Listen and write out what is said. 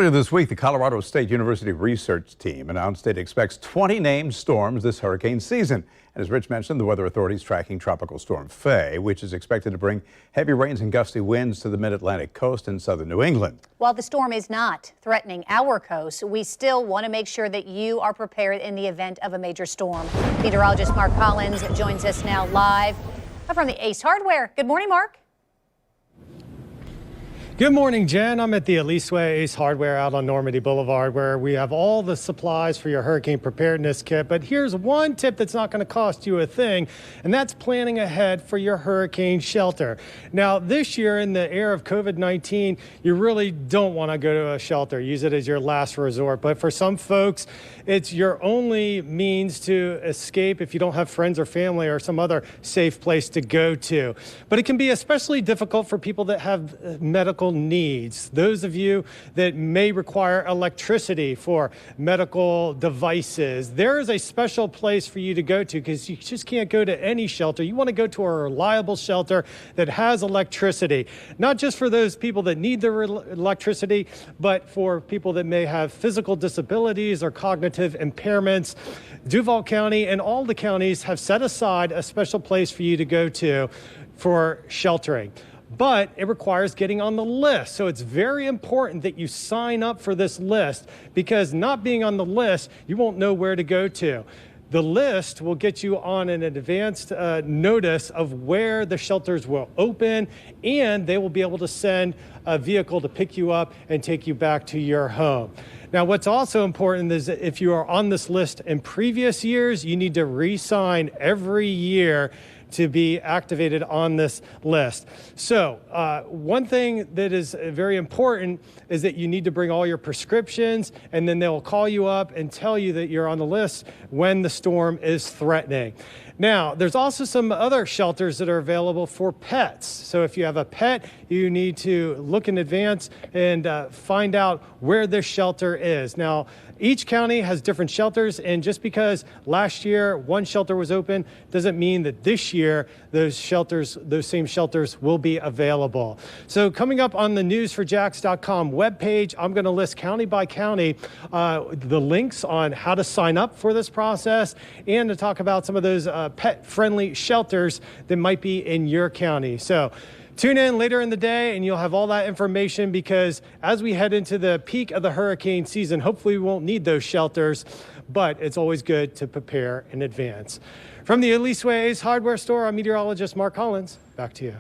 Earlier this week, the Colorado State University research team announced it expects 20 named storms this hurricane season. And as Rich mentioned, the weather authority is tracking Tropical Storm Faye, which is expected to bring heavy rains and gusty winds to the mid-Atlantic coast and southern New England. While the storm is not threatening our coast, we still want to make sure that you are prepared in the event of a major storm. Meteorologist Mark Collins joins us now live from the Ace Hardware. Good morning, Mark. Good morning, Jen. I'm at the Elisway Ace Hardware out on Normandy Boulevard, where we have all the supplies for your hurricane preparedness kit. But here's one tip that's not going to cost you a thing, and that's planning ahead for your hurricane shelter. Now, this year, in the era of COVID-19, you really don't want to go to a shelter. Use it as your last resort. But for some folks, it's your only means to escape if you don't have friends or family or some other safe place to go to. But it can be especially difficult for people that have medical needs. Those of you that may require electricity for medical devices, there is a special place for you to go to, because you just can't go to any shelter. You want to go to a reliable shelter that has electricity, not just for those people that need the electricity, but for people that may have physical disabilities or cognitive impairments. Duval County and all the counties have set aside a special place for you to go to for sheltering. But it requires getting on the list. So it's very important that you sign up for this list, because not being on the list, you won't know where to go to. The list will get you on an advanced notice of where the shelters will open, and they will be able to send a vehicle to pick you up and take you back to your home. Now, what's also important is that if you are on this list in previous years, you need to re-sign every year to be activated on this list. So one thing that is very important is that you need to bring all your prescriptions, and then they'll call you up and tell you that you're on the list when the storm is threatening. Now, there's also some other shelters that are available for pets. So if you have a pet, you need to look in advance and find out where this shelter is. Now, each county has different shelters, and just because last year one shelter was open doesn't mean that this year those same shelters will be available. So coming up on the news4jax.com webpage, I'm going to list county by county the links on how to sign up for this process, and to talk about some of those pet-friendly shelters that might be in your county. So tune in later in the day and you'll have all that information, because as we head into the peak of the hurricane season, hopefully we won't need those shelters, but it's always good to prepare in advance. From the Elisway Ace Hardware Store, I'm meteorologist Mark Collins. Back to you.